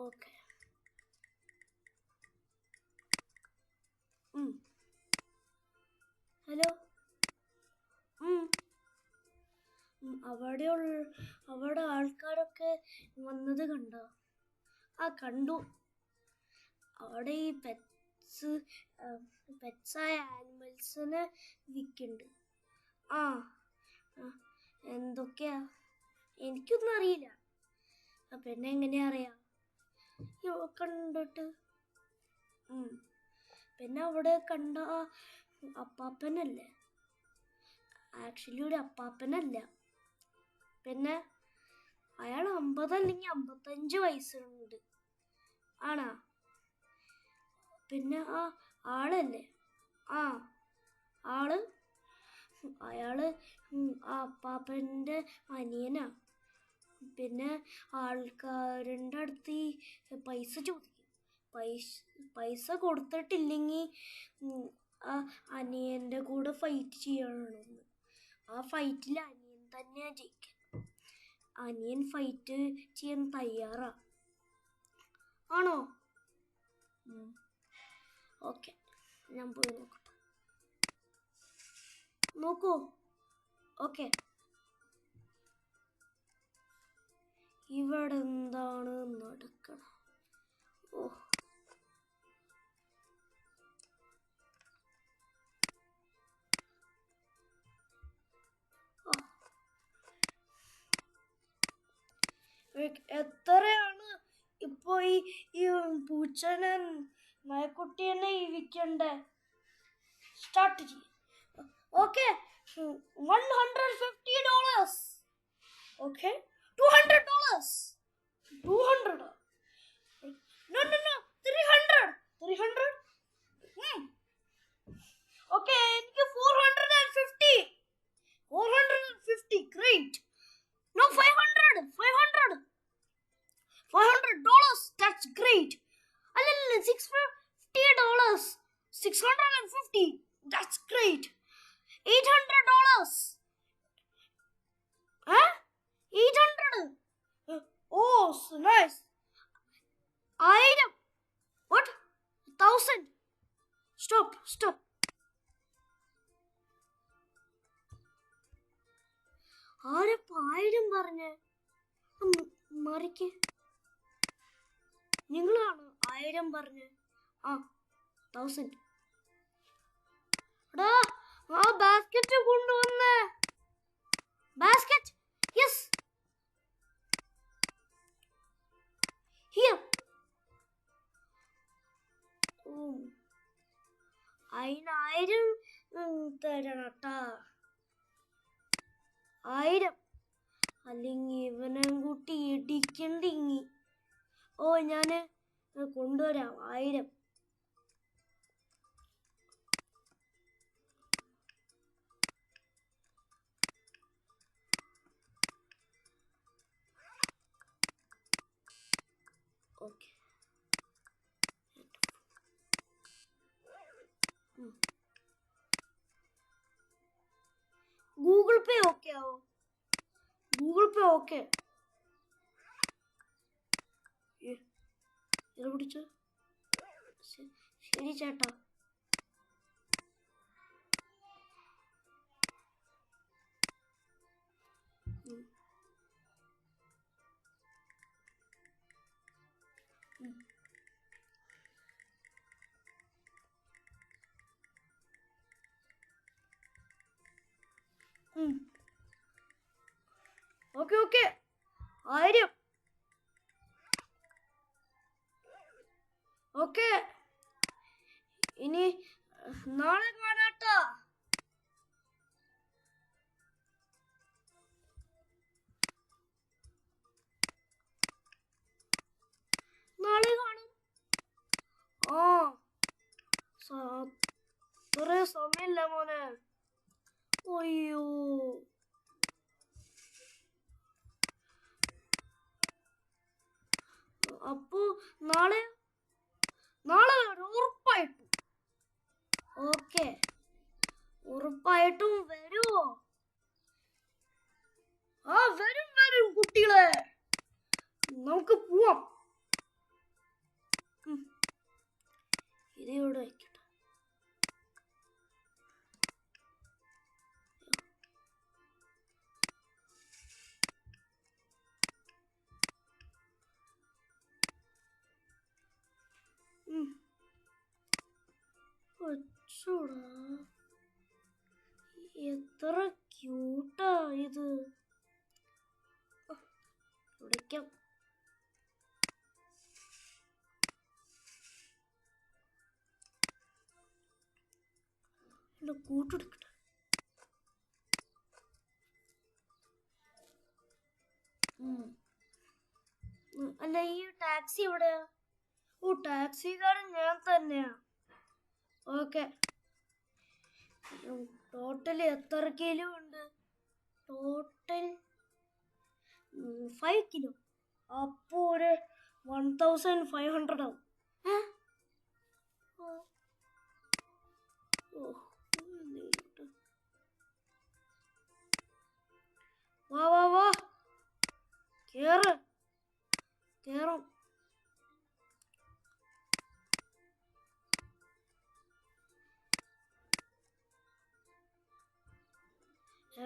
Okay. Hello. അവിടെ ആൾക്കാരൊക്കെ വന്നത് കണ്ടോ? കണ്ടു. അവിടെ ഈ പെറ്റ്സായ ആനിമൽസിനെ വിൽക്കുന്നുണ്ട്. എന്തൊക്കെയാ? എനിക്കൊന്നും അറിയില്ല. പിന്നെ എങ്ങനെയാ അറിയാം കണ്ടിട്ട്? പിന്നെ അവിടെ കണ്ട അപ്പാപ്പനല്ലേ? ആക്ച്വലി ഒരു അപ്പാപ്പനല്ല. പിന്നെ അയാൾ 50 അല്ലെങ്കിൽ 55 വയസ്സുണ്ട്. ആണാ? പിന്നെ ആളല്ലേ? അയാള് അപ്പാപ്പന്റെ അനിയനാ. പിന്നെ ആൾക്കാരുടെ അടുത്ത് ഈ പൈസ ചോദിക്കും. പൈസ കൊടുത്തിട്ടില്ലെങ്കിൽ അനിയന്റെ കൂടെ ഫൈറ്റ് ചെയ്യണമെന്ന്. ആ ഫൈറ്റിൽ അനിയൻ തന്നെയാ ജയിക്കുക. അനിയൻ ഫൈറ്റ് ചെയ്യാൻ തയ്യാറാ. ആണോ? ഓക്കെ, ഞാൻ പോയി നോക്കട്ടെ. നോക്കൂ. ഓക്കെ. ഇവിടെ എന്താണ് നടക്കണം? എത്രയാണ് ഇപ്പൊ ഈ പൂച്ചനെ നായക്കുട്ടിയെ വിൽക്കണ്ടേ? സ്റ്റാർട്ട് ചെയ്യും. ഓക്കെ, $150. ഓക്കെ, $200. 200. No, 300. 300. Okay, എനിക്ക് 450. 450. Great. No, 500. $500. That's great. $650. 650. That's great. $800. 800. Oh, so nice. 1000. What? 1000. Stop. ആരപ്പ 1000 പറഞ്ഞേ? മറിക്ക്. നിങ്ങളാണ് 1000 പറഞ്ഞേ? 1000. എടാ, ബാസ്കറ്റ് കൊണ്ടുവന്നേ. ബാസ്കറ്റ്. യെസ്. ഹിയർ. അതിന് 1000 തരണട്ടാ. 1000. അല്ലെങ്കിൽ ഇവനെ കൂട്ടി ഇടിക്കണ്ടിങ്ങി. ഞാന് കൊണ്ടുവരാം 1000. ഓക്കെ. ഗൂഗിൾ പേ ഓക്കെ ആവോ? ഗൂഗിൾ പേ ഓക്കെ. ഇത് പിടിച്ചോ. ശരി ചേട്ടാ. ഓക്കെ. 1000. ഓക്കെ, ഇനി നാളെ കാണാട്ടാ. നാളെ കാണും. അത്ര സമയമില്ല മോനെ. അയ്യോ, അപ്പൊ നാളെ ഉറപ്പായിട്ടും. ഓക്കെ, ഉറപ്പായിട്ടും വരുമോ? വരും കുട്ടികളെ, നമുക്ക് പോവാം. ഇത് ഇവിടെ വയ്ക്കട്ടെ. കൊച്ചൂടാ, എത്ര ക്യൂട്ടാ ഇത്. വിളിക്കാം. കൂട്ടെടുക്കട്ടെ. അല്ല, ഈ ടാക്സി എവിടെയാ? ഓ, ടാക്സിക്കാരൻ ഞാൻ തന്നെയാ. ഓക്കെ. ടോട്ടൽ എത്ര കിലോ ഉണ്ട്? Total 5 kilo. അപ്പോൾ ഒരു 1500 ആവും. വാ വാ വാ, കേറാം.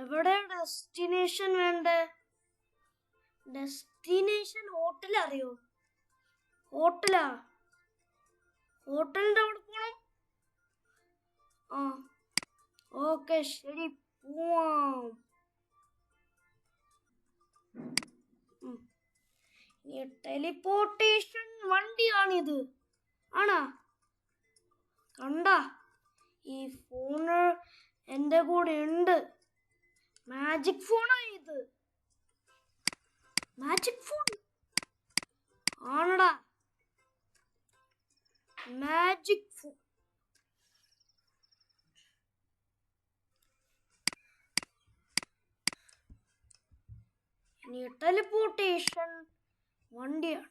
എവിടെ ഡെസ്റ്റിനേഷൻ വേണ്ടേ? ഡെസ്റ്റിനേഷൻ ഹോട്ടൽ അറിയോ? ഹോട്ടലിന്റെ അവിടെ പോണം. ആ, ഓക്കെ, ശരി, പോവാം. ടെലിപ്പോർട്ടേഷൻ വണ്ടിയാണിത്. ആണാ? കണ്ട, ഈ ഫോണ് എൻ്റെ കൂടെ ഉണ്ട്. മാജിക് ഫോണാണ് ഇത്. മാജിക് ഫോൺ ആണടാ, മാജിക് ഫോൺ. ടെലിപ്പോർട്ടേഷൻ വണ്ടിയാണ്.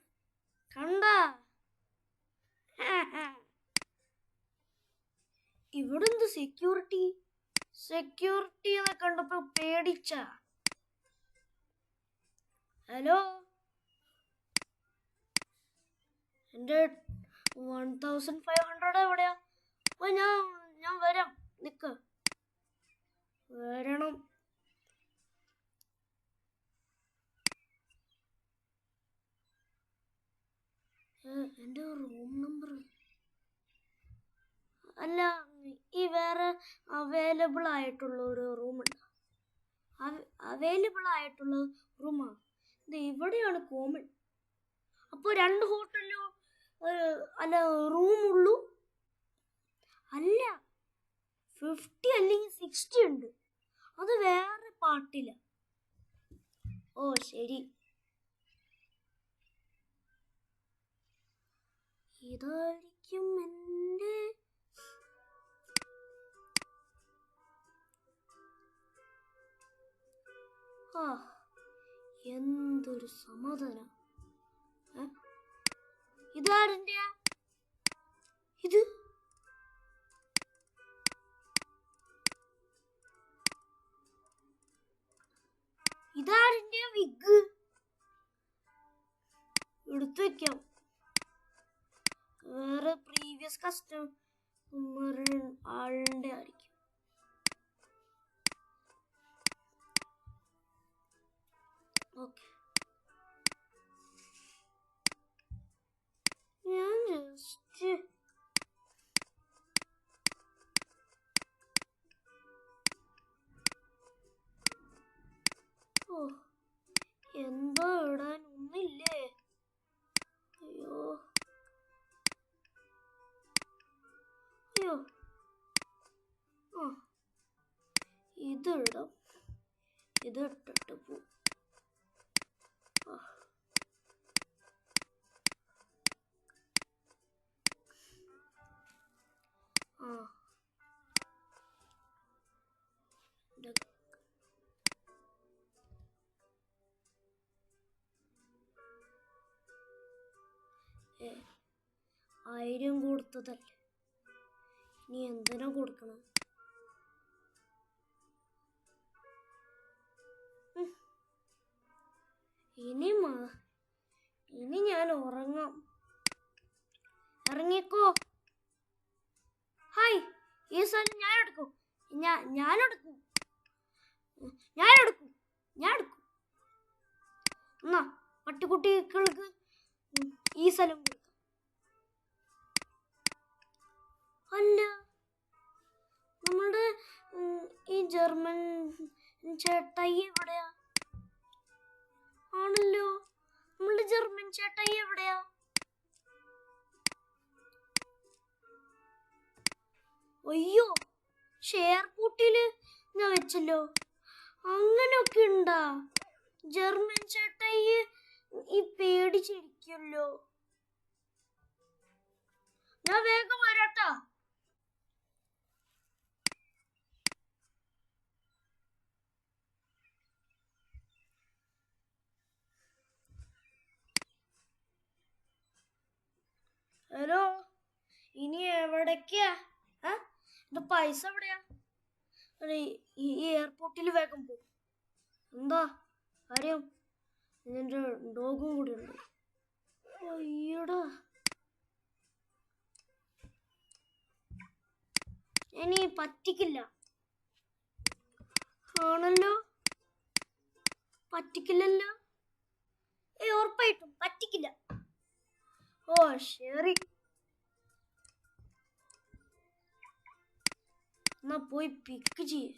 കണ്ട, ഇവിടെ എന്ത് സെക്യൂരിറ്റി കണ്ടപ്പോ പേടിച്ച. ഹലോ, എന്റെ 1500 എവിടെയാ? അപ്പൊ ഞാൻ വരാം. നിക്ക്, വരണം. എന്റെ റൂം നമ്പർ അല്ല, ഈ വേറെ അവൈലബിൾ ആയിട്ടുള്ള ഒരു റൂമുണ്ട്. അവൈലബിൾ ആയിട്ടുള്ള റൂമാണ് ഇത്. ഇവിടെയാണ് കോമൺ. അപ്പോൾ 2 ഹോട്ടലിലോ അല്ല റൂമുള്ളൂ? അല്ല, 50 അല്ലെങ്കിൽ 60 ഉണ്ട്. അത് വേറെ പാർട്ടില്ല. ഓ, ശരി. ഇതായിരിക്കും എൻ്റെ എന്തൊരു സമാധാനം. ഇതാരെന്റെയാ? ഇതാരെന്റെയാ വിഗ്? എടുത്തു വെക്കാം. വേറെ പ്രീവിയസ് കസ്റ്റമർ ആളുടെ ആയിരിക്കും. ഓക്കെ, ഞാൻ ജസ്റ്റ് എന്താ ഇടാൻ ഒന്നില്ലേ? അയ്യോ, ഇതിടാം. ഇതിട്ടിട്ട് പോ. ആയിരം കൊടുത്തതല്ലേ, ഇനി എന്തിനാ കൊടുക്കണം? ഇനി ഞാൻ ഉറങ്ങാം. ഇറങ്ങിക്കോ. ഹായ്, ഈ സ്ഥലം ഞാൻ എടുക്കും. ഞാൻ എടുക്കും. ഞാൻ എടുക്കും. ഞാൻ എടുക്കും. എന്നാ പട്ടിക്കുട്ടികൾക്ക് ഈ സ്ഥലം കൊടുക്കാം. അല്ല, നമ്മളുടെ ഈ ജർമ്മൻ ചേട്ടായി എവിടെയാ? ആണല്ലോ, നമ്മളുടെ ജർമ്മൻ ചേട്ടായി എവിടെയാ? അയ്യോ, എയർപോർട്ടില് ഞാൻ വെച്ചല്ലോ. അങ്ങനൊക്കെ ഉണ്ടാ? ജർമ്മൻ ചേട്ടായി ഈ പേടിച്ചിരിക്കല്ലോ. ഞാൻ വേഗം വരാട്ടാ. ഹലോ, ഇനി എവിടേക്കാ? ഇത് പൈസ എവിടെയാ? ഈ എയർപോർട്ടിൽ വേഗം പോകും. എന്താ കാര്യം? എൻ്റെ ഡോഗും കൂടി ഉണ്ട്. അയ്യടാ, ഇനി പറ്റിക്കില്ല. ആണല്ലോ, പറ്റിക്കില്ലല്ലോ. ഉറപ്പായിട്ടും പറ്റിക്കില്ല. ഓ ശരി, എന്നാ പോയി പിക്ക് ചെയ്യേ.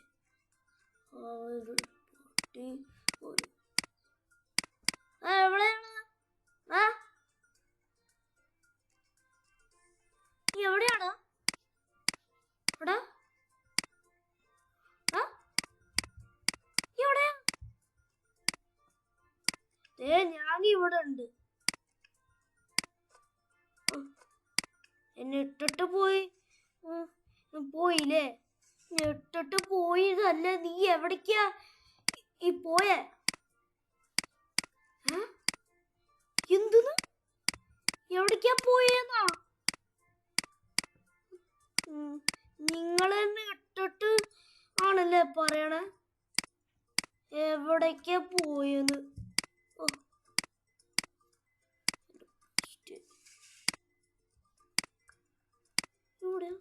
എവിടെയാണ്? നീ എവിടെയാണ്? എടാ, എവിടെയാ? ഞാൻ ഇവിടെ ഉണ്ട്. എന്നെ ഇട്ടിട്ട് പോയില്ലേ? ഇട്ടിട്ട് പോയതല്ല. നീ എവിടേക്കാ ഈ പോയേ? എന്തിന്? എവിടേക്കാ പോയെന്നാ? നിങ്ങളെന്നെ ഇട്ടിട്ട് ആണല്ലേ പറയണേ? എവിടേക്കാ പോയെന്ന്? എവിടെയാ?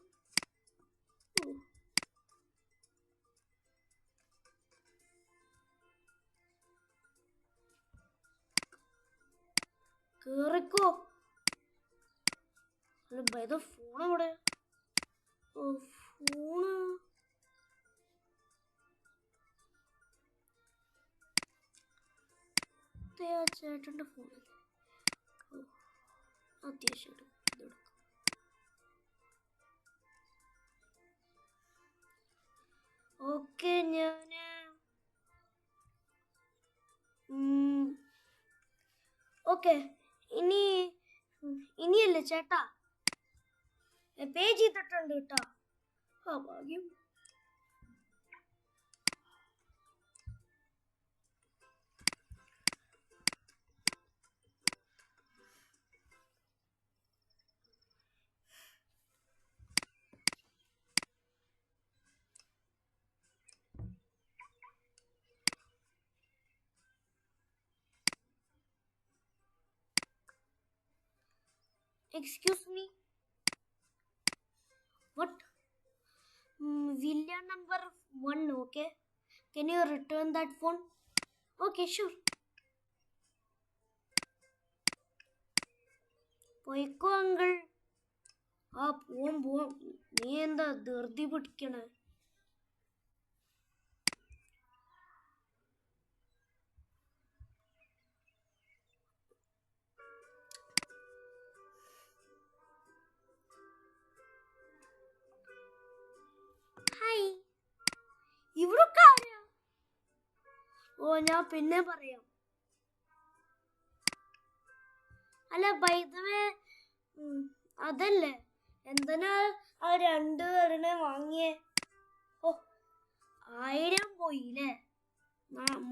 കേറിക്കോ. അല്ല, ഫോൺ എവിടെ? ഫോണ് ചേട്ടൻ്റെ ഫോൺ. അത്യാവശ്യമായിട്ട് ഇതെടുക്കാം. Okay, okay. ഇനിയല്ലേ ചേട്ടാ? പേ ചെയ്തിട്ടുണ്ട് കേട്ടാ. ഭാഗ്യം. Excuse me. What? Villa number 1, okay? Can you return that phone? Okay, sure. പോയിക്കോ അങ്കിൾ. പോവാം. നീ എന്താ ധൃതി പിടിക്കണേ? ഹായ്, ഇവിടൊക്കെ ആരാ? ഞാൻ പിന്നെ പറയാം. അല്ല, ബൈ ദ വേ, അതല്ലേ, എന്തിനാ ആ 2 പേരിനെ വാങ്ങിയേ? 1000 പോയില്ലേ?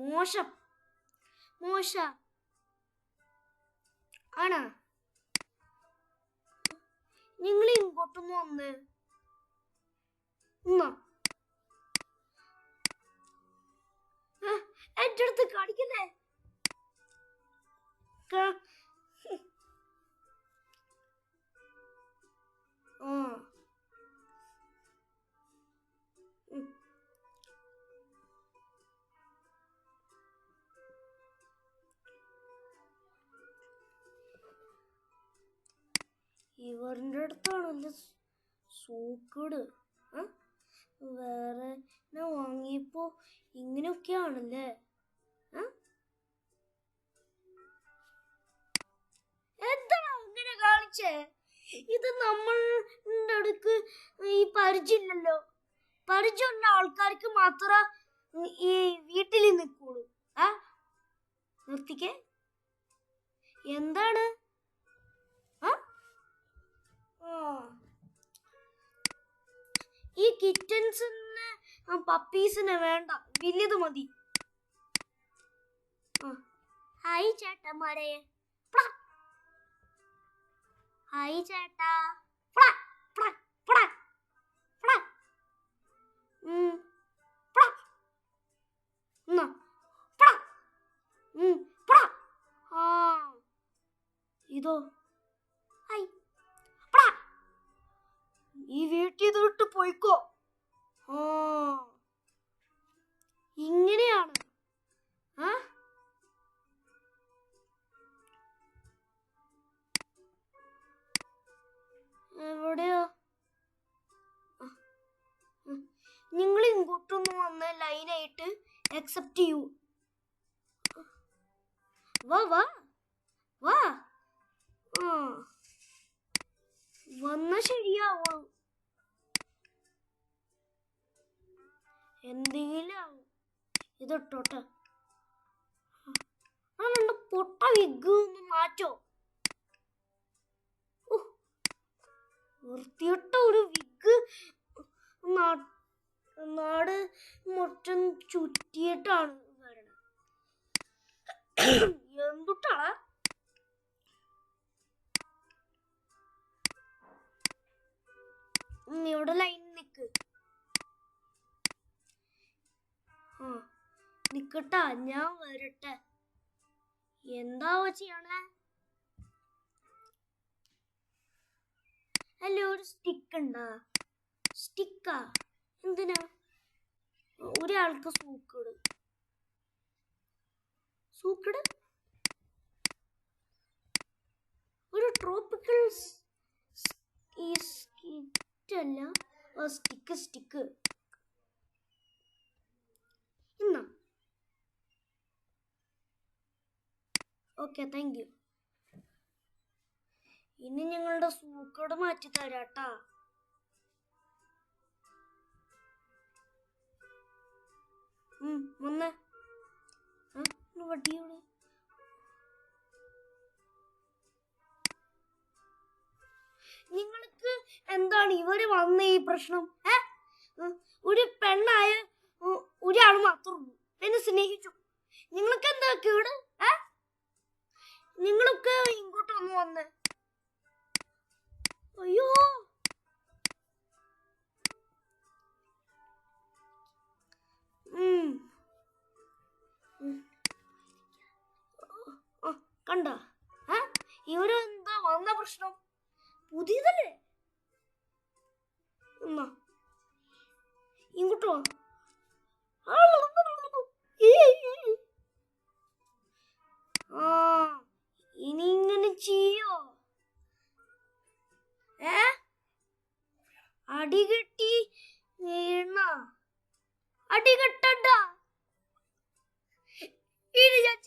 മോശം. ആണോ? നിങ്ങൾ ഇങ്ങോട്ടൊന്ന് വന്നേ. എന്റെ അടുത്ത് കാണിക്കല്ലേ? ഇവരുടെ അടുത്താണല്ലേ സൂക്കേട്. വേറെ ഞാൻ വാങ്ങിയപ്പോ ഇങ്ങനെയൊക്കെയാണല്ലേ. എന്താണ് അങ്ങനെ കാണിച്ചേ? ഇത് നമ്മളുടെ അടുക്ക് ഈ പരിചയമില്ലല്ലോ. പരിചയമുള്ള ആൾക്കാർക്ക് മാത്രം ഈ വീട്ടിൽ നിൽക്കുള്ളൂ. നിർത്തിക്കേ. എന്താണ്? ഈ കിറ്റൻസിന് പപ്പീസിനെ വേണ്ട, വലിയത് മതി. ഹായ് ചേട്ടന്മാരെ. ഹായ് ചേട്ടാ. ഇതോ ഹായ്. ഈ വീട്ടിൽ വിട്ട് പോയിക്കോ. ഇങ്ങനെയാണ്. എവിടെയോ? നിങ്ങൾ ഇങ്ങോട്ടൊന്ന് വന്ന ലൈനായിട്ട് അക്സെപ്റ്റ് ചെയ്യൂ. വാ വാ വാ. വന്ന ശരിയാവൂ. എന്തെങ്കിലും ആവും. ഇതിട്ടോട്ടെ. പൊട്ട വിഗ് ഒന്ന് മാറ്റോ. വൃത്തിയിട്ട ഒരു വിഗ് നാട് മൊത്തം ചുറ്റിയിട്ടാണ് വരണത്. എന്തുട്ടാണ്? ഇവിടെ ലൈൻ നിക്ക്. നിക്കട്ടാ, ഞാൻ വരട്ടെ. എന്താ ചെയ്യണേ? അല്ല, ഒരു സ്റ്റിക്ക് ഉണ്ടാ? സ്റ്റിക്കാ എന്തിനാ? ഒരാൾക്ക് സൂക്കേട്. ഒരു ട്രോപ്പിക്കൽ അല്ല, സ്റ്റിക്ക്. ഇന്നാ ഓക്കെ, താങ്ക് യു. ഇനി ഞങ്ങളുടെ സൂക്കേട് മാറ്റി തരാട്ടാ. വന്നേ. വട്ടിയോട് നിങ്ങൾക്ക് എന്താണ് ഇവര് വന്ന ഈ പ്രശ്നം? ഒരു പെണ്ണായ ഒരാൾ മാത്രമേ എന്നെ സ്നേഹിച്ചു. നിങ്ങൾക്ക് എന്താ കേട്? നിങ്ങളൊക്കെ ഇങ്ങോട്ട് വന്ന്. അയ്യോ, കണ്ട ഇവരെന്താ വന്ന പ്രശ്നം? പുതിയതല്ലേ? ഇങ്ങോട്ട് വാ. ഇനി ഇങ്ങനെ ചെയ്യോ? അടികെട്ടി വീണ. അടികെട്ടണ്ട. ഇനി ഞാൻ